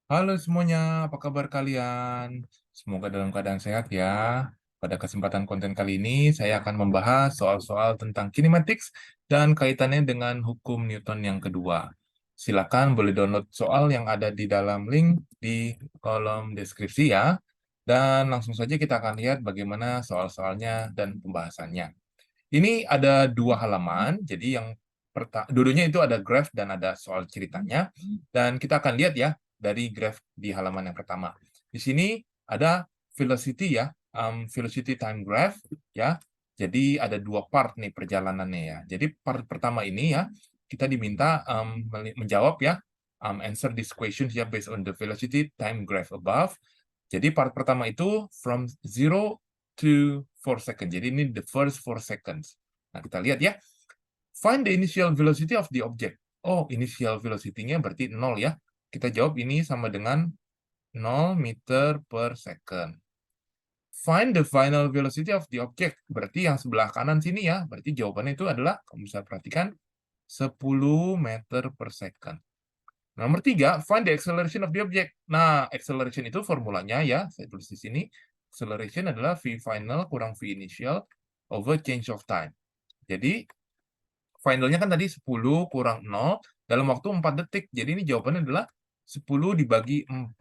Halo semuanya, apa kabar kalian? Semoga dalam keadaan sehat ya. Pada kesempatan konten kali ini, saya akan membahas soal-soal tentang kinematics dan kaitannya dengan hukum Newton yang kedua. Silakan boleh download soal yang ada di dalam link di kolom deskripsi ya. Dan langsung saja kita akan lihat bagaimana soal-soalnya dan pembahasannya. Ini ada dua halaman, jadi yang dulunya itu ada graph dan ada soal ceritanya. Dan kita akan lihat ya, dari graph di halaman yang pertama. Di sini ada velocity ya, velocity time graph ya. Jadi ada dua part nih perjalanannya ya. Jadi part pertama ini ya, kita diminta menjawab ya, answer this question ya based on the velocity time graph above. Jadi part pertama itu from 0 to 4 seconds. Jadi ini the first 4 seconds. Nah, kita lihat ya. Find the initial velocity of the object. Oh, initial velocity-nya berarti 0 ya. Kita jawab ini sama dengan 0 meter per second. Find the final velocity of the object. Berarti yang sebelah kanan sini ya. Berarti jawabannya itu adalah, kamu bisa perhatikan, 10 meter per second. Nomor 3, find the acceleration of the object. Nah, acceleration itu formulanya ya, saya tulis di sini. Acceleration adalah V final kurang V initial over change of time. Jadi, finalnya kan tadi 10 kurang 0 dalam waktu 4 detik. Jadi ini jawabannya adalah 10 dibagi 4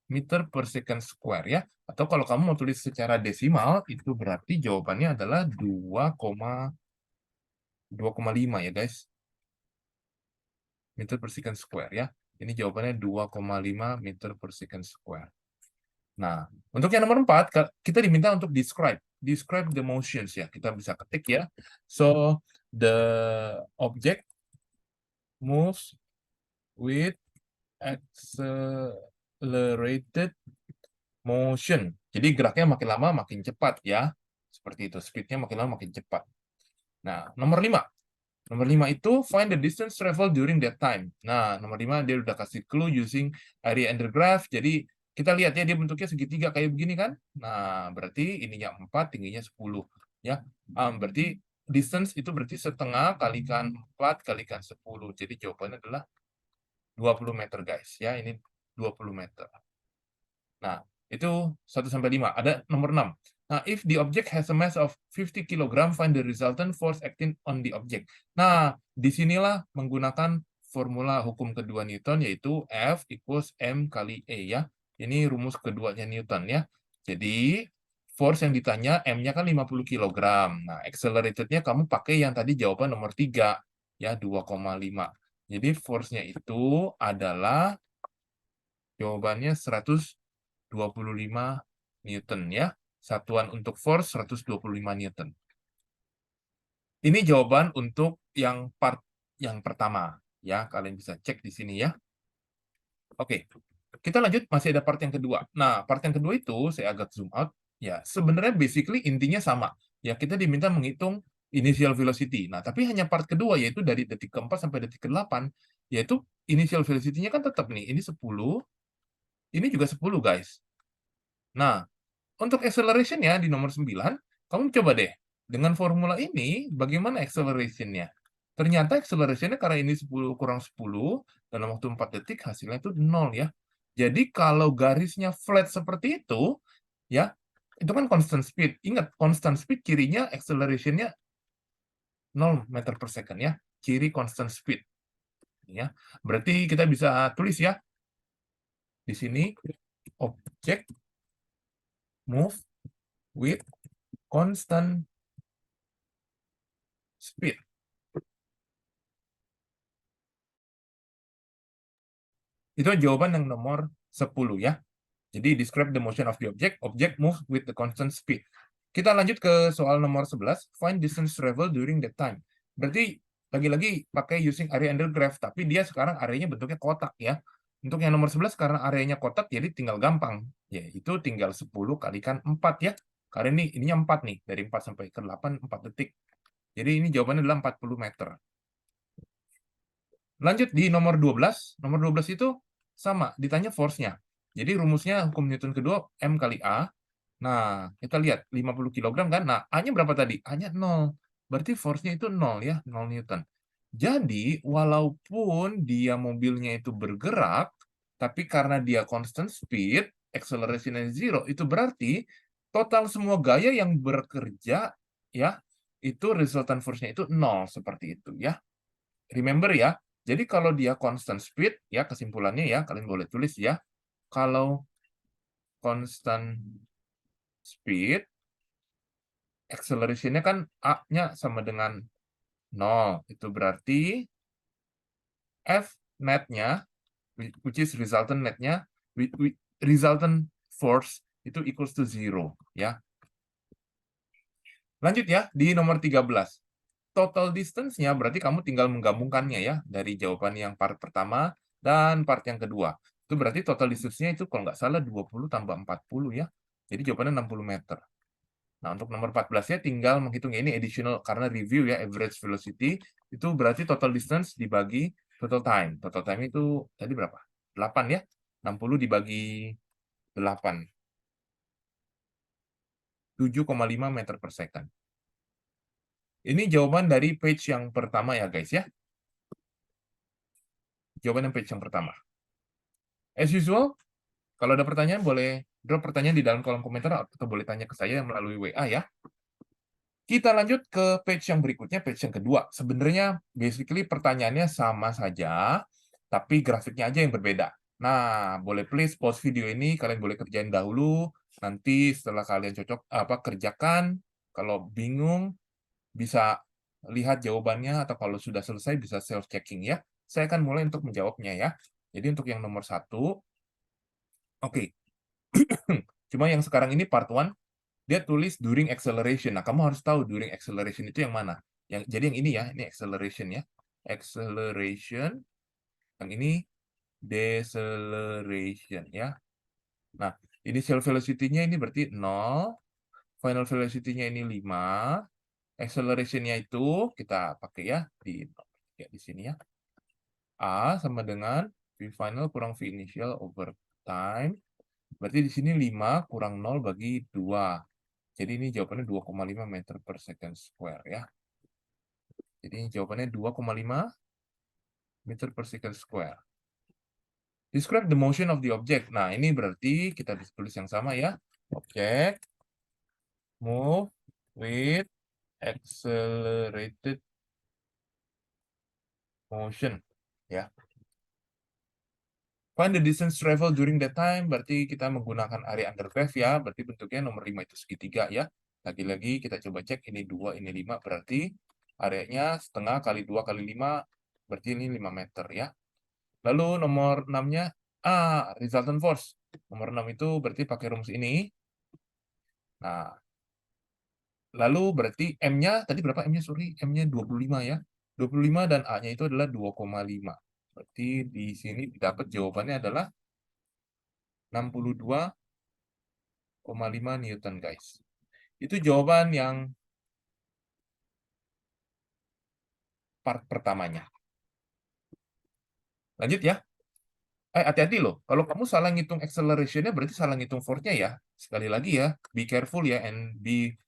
meter per second square ya. Atau kalau kamu mau tulis secara desimal, itu berarti jawabannya adalah 2,5 ya guys. Meter per second square ya. Ini jawabannya 2,5 meter per second square. Nah, untuk yang nomor 4, kita diminta untuk describe the motions ya. Kita bisa ketik ya. So, the object moves with accelerated motion. Jadi geraknya makin lama makin cepat ya. Seperti itu, speednya makin lama makin cepat. Nah, nomor 5. Nomor 5 itu find the distance travel during that time. Nah, nomor 5 dia udah kasih clue using area under graph. Jadi kita lihat ya dia bentuknya segitiga kayak begini kan. Nah, berarti ininya 4, tingginya 10 ya. Berarti distance itu berarti setengah kalikan 4 kalikan 10. Jadi jawabannya adalah 20 meter guys ya. Ini 20 meter. Nah, itu 1 sampai 5. Ada nomor 6. Nah, if the object has a mass of 50 kg, find the resultant force acting on the object. Nah, disinilah menggunakan formula hukum kedua Newton, yaitu F equals M kali E ya. Ini rumus keduanya Newton ya. Jadi, force yang ditanya, M-nya kan 50 kg. Nah, accelerated-nya kamu pakai yang tadi jawaban nomor 3, ya 2,5. Jadi, force-nya itu adalah jawabannya 125 Newton ya. Satuan untuk force 125 Newton. Ini jawaban untuk yang part yang pertama ya. Kalian bisa cek di sini ya. Oke. Kita lanjut, masih ada part yang kedua. Nah, part yang kedua itu saya agak zoom out ya. Sebenarnya basically intinya sama. Ya, kita diminta menghitung initial velocity. Nah, tapi hanya part kedua yaitu dari detik keempat sampai detik ke-8 yaitu initial velocity-nya kan tetap nih. Ini 10, ini juga 10 guys. Nah, untuk acceleration-nya di nomor 9, kamu coba deh, dengan formula ini, bagaimana acceleration-nya? Ternyata acceleration-nya karena ini 10 kurang 10, dalam waktu 4 detik, hasilnya itu 0 ya. Jadi kalau garisnya flat seperti itu, ya, itu kan constant speed. Ingat, constant speed cirinya acceleration-nya 0 meter per second ya. Ciri constant speed. Ya. Berarti kita bisa tulis ya, di sini, object move with constant speed. Itu jawaban yang nomor 10 ya. Jadi describe the motion of the object. Object moves with the constant speed. Kita lanjut ke soal nomor 11. Find distance travel during that time. Berarti lagi-lagi pakai using area under graph, tapi dia sekarang areanya bentuknya kotak ya. Untuk yang nomor 11 karena areanya kotak jadi tinggal gampang. Yaitu tinggal 10 kalikan 4 ya. Karena ininya 4 nih, dari 4 sampai ke 8 4 detik. Jadi ini jawabannya adalah 40 meter. Lanjut di nomor 12. Nomor 12 itu sama, ditanya force-nya. Jadi rumusnya hukum Newton kedua, M kali A. Nah, kita lihat 50 kg kan. Nah, A-nya berapa tadi? A-nya 0. Berarti force-nya itu 0 ya, 0 Newton. Jadi, walaupun dia mobilnya itu bergerak, Tapi karena dia constant speed, acceleration-nya 0, itu berarti total semua gaya yang bekerja, ya, itu resultant force-nya itu 0, seperti itu, ya. Remember ya, jadi kalau dia constant speed, ya, kesimpulannya ya, kalian boleh tulis ya, kalau constant speed, acceleration-nya kan A-nya sama dengan 0, itu berarti F net-nya, which is resultant net-nya, resultant force itu equals to 0, ya. Lanjut ya, di nomor 13. Total distance-nya berarti kamu tinggal menggabungkannya ya, dari jawaban yang part pertama dan part yang kedua. Itu berarti total distance-nya itu kalau nggak salah 20 tambah 40 ya. Jadi jawabannya 60 meter. Nah, untuk nomor 14-nya tinggal menghitung ya, ini additional karena review ya, average velocity, itu berarti total distance dibagi total time. Total time itu tadi berapa? 8 ya. 60 dibagi 8. 7,5 meter per second. Ini jawaban dari page yang pertama ya guys ya. Jawaban yang page yang pertama. As usual, kalau ada pertanyaan boleh drop pertanyaan di dalam kolom komentar atau boleh tanya ke saya melalui WA ya. Kita lanjut ke page yang berikutnya, page yang kedua. Sebenarnya basically pertanyaannya sama saja, tapi grafiknya aja yang berbeda. Nah, boleh please pause video ini, kalian boleh kerjain dahulu. Nanti setelah kalian kerjakan, kalau bingung bisa lihat jawabannya atau kalau sudah selesai bisa self checking ya. Saya akan mulai untuk menjawabnya ya. Jadi untuk yang nomor 1, oke. Cuma yang sekarang ini part 1 dia tulis during acceleration. Nah, kamu harus tahu during acceleration itu yang mana. Jadi yang ini ya, ini acceleration ya. Acceleration. Yang ini deceleration ya. Nah, initial velocity-nya ini berarti 0, final velocity-nya ini 5, acceleration-nya itu kita pakai ya di sini ya. A sama dengan V final kurang V initial over time. Berarti di sini 5 kurang 0 bagi 2. Jadi ini jawabannya 2,5 meter per second square ya. Jadi ini jawabannya 2,5 meter per second square. Describe the motion of the object. Nah, ini berarti kita tulis yang sama ya. Object move with accelerated motion ya. Find the distance travel during that time, berarti kita menggunakan area under graph ya, berarti bentuknya nomor 5 itu segitiga ya. Lagi-lagi kita coba cek, ini 2, ini 5, berarti areanya setengah kali 2 kali 5, berarti ini 5 meter ya. Lalu nomor 6-nya, resultant force. Nomor 6 itu berarti pakai rumus ini. Nah, lalu berarti M-nya, tadi berapa M-nya? Sorry, M-nya 25 ya. 25 dan A-nya itu adalah 2,5. Berarti di sini dapat jawabannya adalah 62,5 Newton, guys. Itu jawaban yang part pertamanya. Lanjut ya. Hati-hati loh. Kalau kamu salah ngitung acceleration-nya, berarti salah ngitung force-nya ya. Sekali lagi ya, be careful ya, and be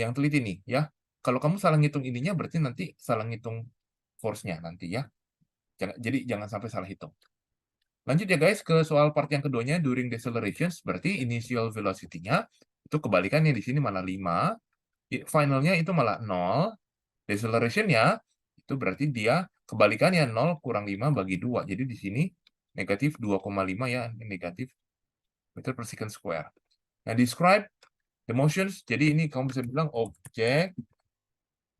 yang teliti nih ya. Kalau kamu salah ngitung ininya, berarti nanti salah ngitung force-nya nanti ya. Jadi jangan sampai salah hitung. Lanjut ya guys, ke soal part yang keduanya, during decelerations, berarti initial velocity-nya, itu kebalikannya di sini malah 5, finalnya itu malah 0, deceleration-nya, itu berarti dia kebalikannya 0 kurang 5 bagi 2. Jadi di sini negatif 2,5 ya, negatif meter per second square. Nah, describe the motions, jadi ini kamu bisa bilang object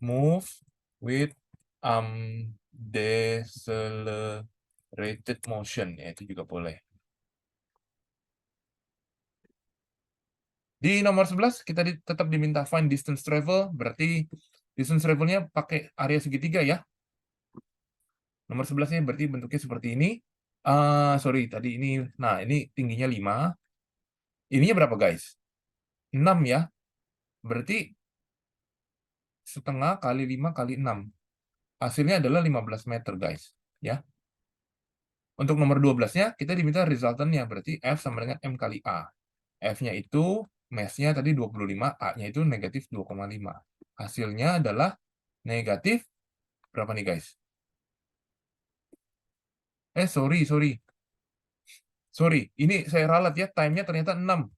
move with decelerated motion, ya itu juga boleh. Di nomor 11 kita tetap diminta find distance travel, berarti distance travelnya pakai area segitiga ya. Nomor 11-nya berarti bentuknya seperti ini. Sorry, tadi ini, nah ini tingginya 5. Ininya berapa guys? 6 ya. Berarti setengah kali 5 kali 6. Hasilnya adalah 15 meter guys. Ya. Untuk nomor 12-nya kita diminta resultantnya, berarti F sama dengan M kali A. F-nya itu mass-nya tadi 25, A-nya itu negatif 2,5. Hasilnya adalah negatif berapa nih guys? Sorry. Sorry, ini saya ralat ya, time-nya ternyata 6.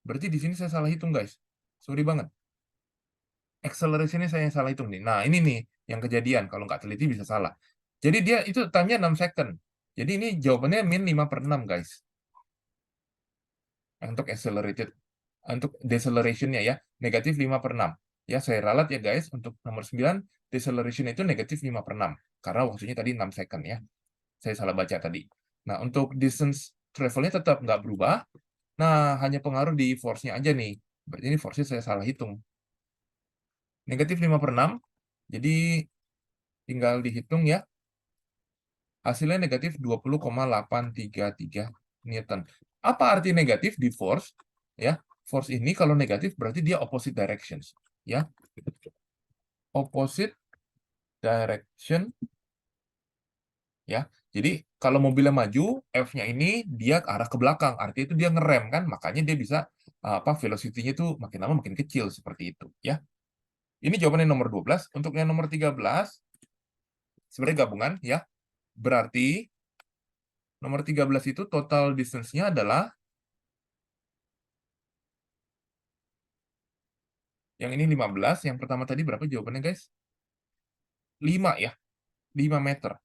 Berarti di sini saya salah hitung, guys. Sorry banget. Acceleration-nya saya salah hitung nih. Nah, ini nih yang kejadian. Kalau nggak teliti bisa salah. Jadi dia itu time-nya 6 second. Jadi ini jawabannya min 5 per 6, guys. Untuk accelerated, untuk deceleration-nya ya, negatif 5 per 6. Ya, saya ralat ya, guys. Untuk nomor 9, deceleration itu negatif 5 per 6. Karena waktunya tadi 6 second ya. Saya salah baca tadi. Nah, untuk distance travel-nya tetap nggak berubah. Nah, hanya pengaruh di force-nya aja nih. Berarti ini force-nya saya salah hitung. Negatif 5 per 6. Jadi tinggal dihitung ya. Hasilnya negatif 20,833 Newton. Apa arti negatif di force? Ya, force ini kalau negatif berarti dia opposite directions. Ya, opposite direction. Ya, jadi kalau mobilnya maju, F-nya ini dia arah ke belakang. Artinya itu dia ngerem kan, makanya dia bisa velocity-nya itu makin lama makin kecil seperti itu. Ya, ini jawabannya nomor 12. Untuk yang nomor 13, sebenarnya gabungan ya. Berarti nomor 13 itu total distance-nya adalah yang ini 15, yang pertama tadi berapa jawabannya, guys? 5 ya, 5 meter.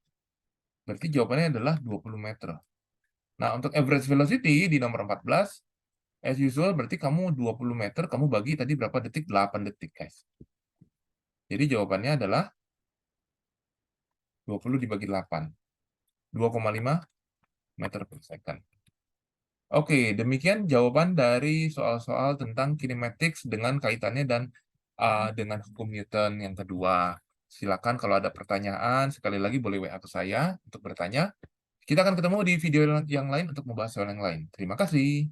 Berarti jawabannya adalah 20 meter. Nah, untuk average velocity di nomor 14, as usual berarti kamu 20 meter, kamu bagi tadi berapa detik? 8 detik, guys. Jadi jawabannya adalah 20 dibagi 8. 2,5 meter per second. Oke, demikian jawaban dari soal-soal tentang kinematics dengan kaitannya dan dengan hukum Newton yang kedua. Silakan kalau ada pertanyaan, sekali lagi boleh WA ke saya untuk bertanya. Kita akan ketemu di video yang lain untuk membahas soal yang lain. Terima kasih.